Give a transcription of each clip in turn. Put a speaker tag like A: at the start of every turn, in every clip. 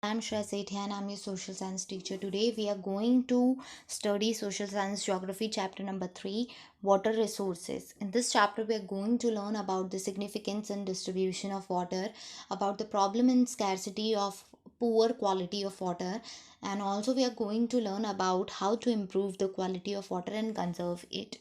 A: I'm Shreya Sethi and I'm your social science teacher. Today we are going to study social science geography chapter number 3, water resources. In this chapter we are going to learn about the significance and distribution of water, about the problem and scarcity of poor quality of water, and also we are going to learn about how to improve the quality of water and conserve it.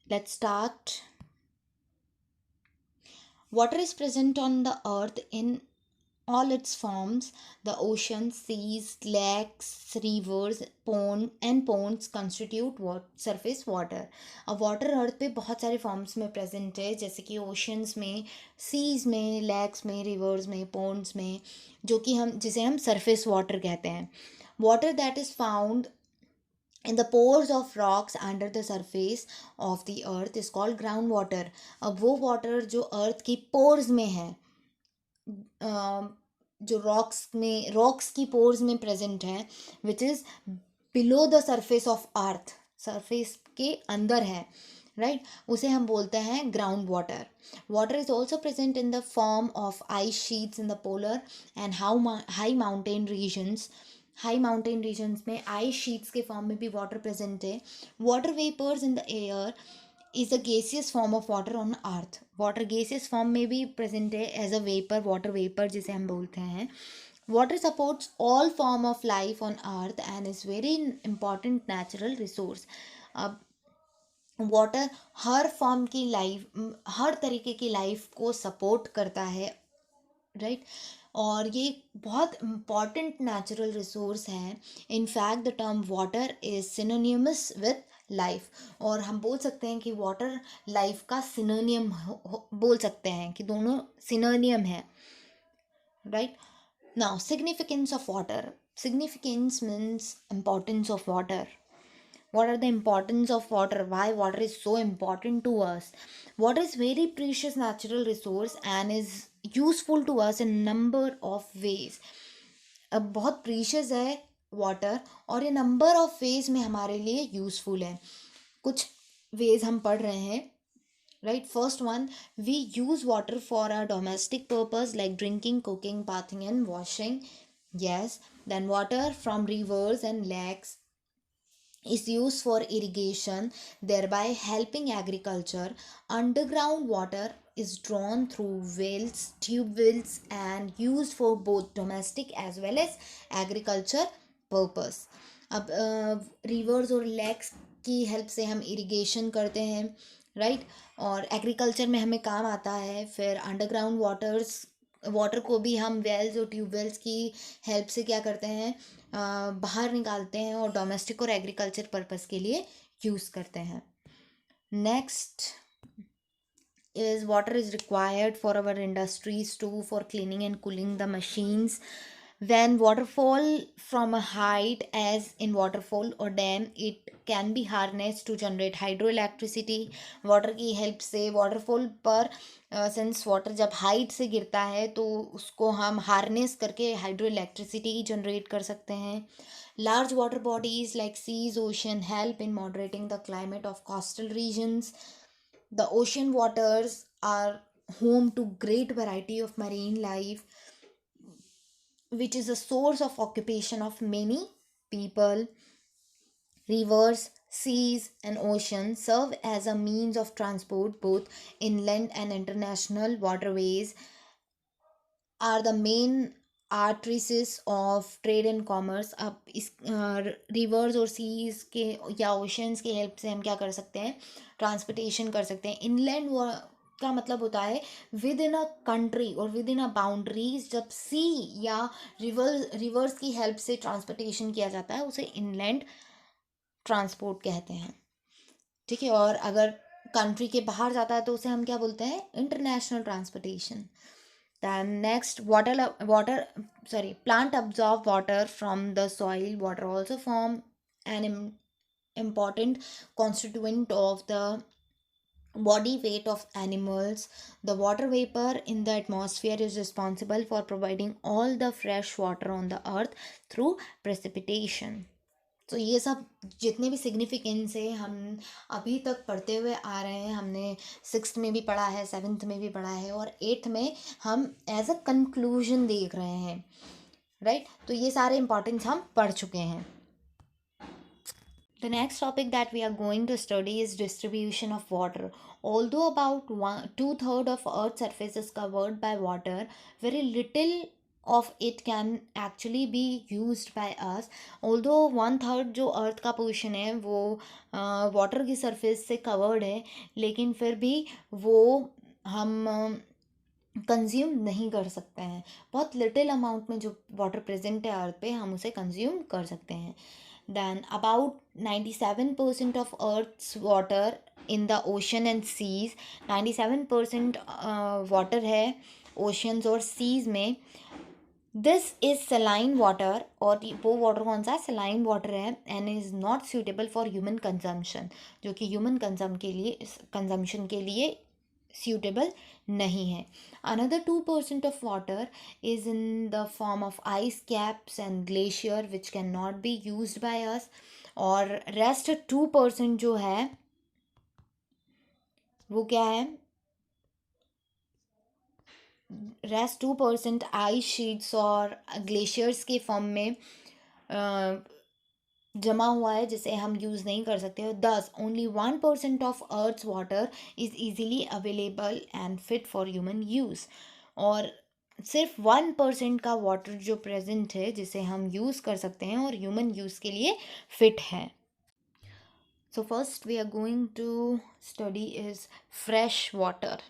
A: Let's start. Water is present on the earth in all its forms. The oceans, seas, lakes, rivers, ponds constitute surface water. अब water अर्थ पे बहुत सारे forms में present है, जैसे कि oceans में, seize में, लैक्स में, रिवर्स में, पोन्ड्स में, जो कि हम जिसे हम सरफेस वाटर कहते हैं. Water that is found in the pores of rocks under the surface of the earth is called ground water. अब वो वाटर जो अर्थ की पोर्स में है, जो रॉक्स की पोर्स में प्रेजेंट है, which is below the surface of earth, surface के अंदर है, राइट, उसे हम बोलते हैं ground water. Water is also present in the form of ice sheets in the polar and high mountain regions में आइस शीट्स के फॉर्म में भी वाटर प्रेजेंट है. Water vapours in the air is a gaseous form of water on earth. Water gaseous form में भी present है as a vapor, water vapor जिसे हम बोलते हैं. Water supports all form of life on earth and is very important natural resource. अब water हर form की life, हर तरीके की लाइफ को सपोर्ट करता है, राइट, और ये बहुत इम्पॉर्टेंट नेचुरल रिसोर्स है. In fact the term water is synonymous with life, और हम बोल सकते हैं कि वाटर लाइफ का सिनोनियम बोल सकते हैं कि दोनों सिनोनियम है, right. Now significance of water. Significance means importance of water. What are the importance of water? Why water is so important to us? Water is very precious natural resource and is useful to us in number of ways. अब बहुत precious है water, और ये number of ways में हमारे लिए useful है. कुछ वेज हम पढ़ रहे हैं, right. First one, we use water for our domestic purpose like drinking, cooking, bathing and washing. Yes, then water from rivers and lakes is used for irrigation, thereby helping agriculture. Underground water is drawn through wells, tube wells, and used for both domestic as well as agriculture purpose. अब reverse और lakes की help से हम irrigation करते हैं, right, और agriculture में हमें काम आता है. फिर अंडरग्राउंड वाटर को भी हम वेल्स और ट्यूबवेल्स की हेल्प से क्या करते हैं, बाहर निकालते हैं और डोमेस्टिक और एग्रीकल्चर पर्पस के लिए यूज़ करते हैं. Next is water is required for our industries too, for cleaning and cooling the machines. When water fall from a height, as in waterfall or dam, it can be harnessed to generate hydroelectricity. Water की help से waterfall पर since water जब height से गिरता है तो उसको हम हार्नेस करके हाइड्रो इलेक्ट्रिसिटी जनरेट कर सकते हैं. Large water bodies like seas, ocean help in moderating the climate of coastal regions. The ocean waters are home to great variety of marine life, which is a source of occupation of many people. Rivers, seas, and oceans serve as a means of transport. Both inland and international waterways are the main arteries of trade and commerce. अब इस reverse और seize के या oceans की help से हम क्या कर सकते हैं, ट्रांसपोर्टेशन कर सकते हैं. इनलैंड का मतलब होता है विद इन अ कंट्री और विद इन अ बाउंड्रीज. जब सी या रिवर्स की हेल्प से ट्रांसपोर्टेशन किया जाता है उसे इनलैंड ट्रांसपोर्ट कहते हैं, ठीक है. और अगर कंट्री के बाहर जाता है तो उसे हम क्या बोलते हैं, international transportation. Then next, plant absorb water from the soil. Water also form an important constituent of the body weight of animals. The water vapor in the atmosphere is responsible for providing all the fresh water on the earth through precipitation. तो ये सब जितने भी significance है हम अभी तक पढ़ते हुए आ रहे हैं, हमने सिक्स्थ में भी पढ़ा है, सेवन्थ में भी पढ़ा है, और एट्थ में हम एज अ कंक्लूजन देख रहे हैं, राइट। तो ये सारे इंपॉर्टेंस हम पढ़ चुके हैं. The next topic that we are going to study is distribution of water. Although about two-thirds of Earth's surface is covered by water, very little of it can actually be used by us. Although one third जो अर्थ का portion है वो water की surface से covered है, लेकिन फिर भी वो हम कंज्यूम नहीं कर सकते हैं. बहुत लिटिल अमाउंट में जो वाटर प्रेजेंट है अर्थ पे हम उसे कंज्यूम कर सकते हैं. Then about 97% of Earth's water in the ocean and seas. 97% water है ओशंस और सीज में. दिस इज सलाइन वाटर, और वो वाटर कौन सा है? सलाइन वाटर है, and is not suitable for human consumption, जो कि ह्यूमन कंजम्पशन के लिए suitable नहीं है. Another 2% of water is in the form of ice caps and glacier which cannot be used by us. और rest 2% जो है वो क्या है? रेस्ट 2% आइस शीट्स और ग्लेशियर्स के फॉर्म में जमा हुआ है, जिसे हम यूज़ नहीं कर सकते. और 10 only 1% of earth's water is easily available and fit for human use. और सिर्फ 1% का वाटर जो प्रेजेंट है जिसे हम यूज़ कर सकते हैं और ह्यूमन यूज़ के लिए फिट है. So first we are going to study is fresh water.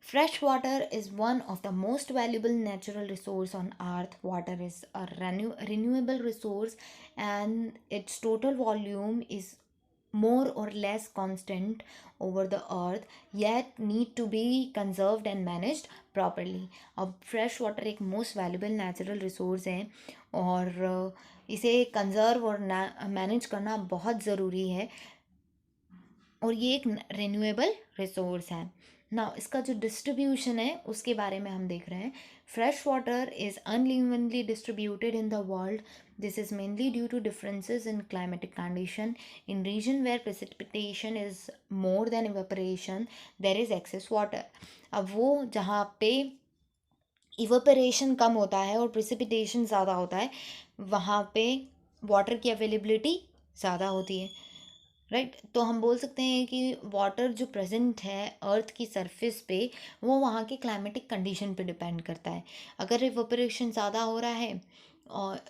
A: Fresh water is one of the most valuable natural resource on earth. Water is a renewable resource, and its total volume is more or less constant over the earth, yet need to be conserved and managed properly. अब fresh water एक most valuable natural resource है, और इसे conserve और manage करना बहुत ज़रूरी है, और ये एक रिन्यूएबल रिसोर्स है. ना इसका जो डिस्ट्रीब्यूशन है उसके बारे में हम देख रहे हैं. Fresh water is unevenly distributed in the world. This is mainly due to differences in climatic condition. In region where precipitation is more than evaporation there is excess water. अब वो जहाँ पे इवेपोरेशन कम होता है और प्रेसिपिटेशन ज़्यादा होता है, वहाँ पे वाटर की अवेलेबिलिटी ज़्यादा होती है, राइट. तो हम बोल सकते हैं कि वाटर जो प्रेजेंट है अर्थ की सरफेस पे वो वहाँ के क्लाइमेटिक कंडीशन पे डिपेंड करता है. अगर इवेपोरेशन ज़्यादा हो रहा है और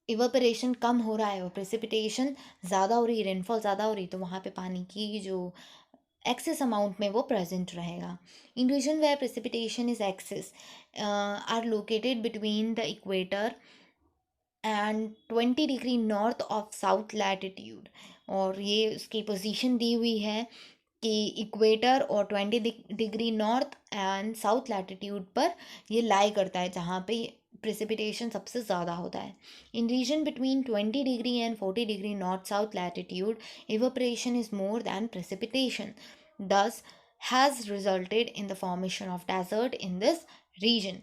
A: इवेपोरेशन कम हो रहा है और प्रेसिपिटेशन ज़्यादा हो रही है, रेनफॉल ज़्यादा हो रही है, तो वहाँ पे पानी की जो एक्सेस अमाउंट में वो प्रेजेंट रहेगा. In region where precipitation is excess are located between the equator and 20 degree north of south latitude. और ये उसकी पोजीशन दी हुई है कि इक्वेटर और 20 degree north and south latitude पर ये लाई करता है, जहाँ पे प्रेसिपिटेशन सबसे ज़्यादा होता है. In region between 20 degree and 40 degree north south latitude evaporation is more than precipitation, this has resulted in the formation of desert in this region.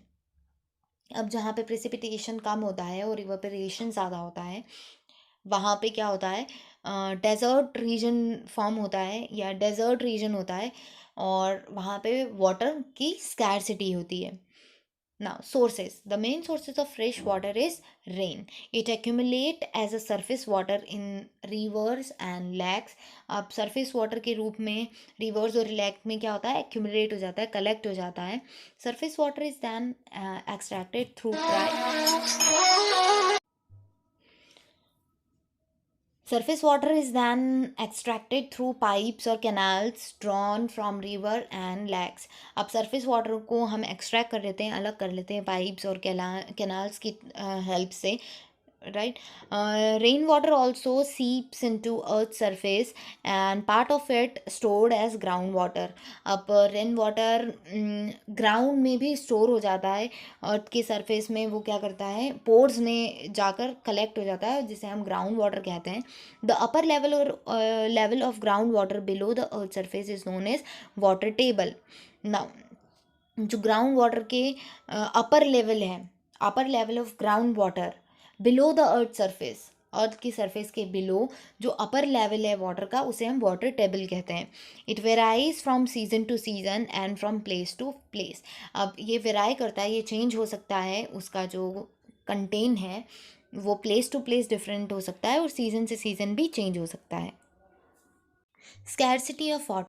A: अब जहाँ पे प्रेसिपिटेशन कम होता है और इवेपोरेशन ज़्यादा होता है, वहाँ पे क्या होता है? डेजर्ट रीजन फॉर्म होता है या डेजर्ट रीजन होता है, और वहाँ पे वाटर की स्कैरसिटी होती है. Now, sources. The main sources of fresh water is rain. It accumulate as a surface water in rivers and lakes. अब surface water के रूप में rivers और lake में क्या होता है? Accumulate हो जाता है, collect हो जाता है. Surface water is then extracted through Surface water is then extracted through pipes or canals drawn from river and lakes. अब surface water को हम extract कर लेते हैं, अलग कर लेते हैं pipes और canals की help से, right. Rainwater also seeps into earth's surface and part of it stored as groundwater. अब रेन वाटर ग्राउंड में भी स्टोर हो जाता है, अर्थ के सरफेस में वो क्या करता है, पोर्स में जाकर कलेक्ट हो जाता है, जिसे हम ग्राउंड वाटर कहते हैं. The upper level of ground water below the earth surface is known as water table. Now जो ग्राउंड वाटर के अपर लेवल है, upper level of ground water below the earth surface, earth की surface के below जो अपर level है water का, उसे हम वाटर टेबल कहते हैं. It varies from season to season and from place to place. अब ये वेराई करता है, ये चेंज हो सकता है, उसका जो कंटेन है वो प्लेस टू प्लेस डिफरेंट हो सकता है और सीजन से सीजन भी चेंज हो सकता है. Scarcity of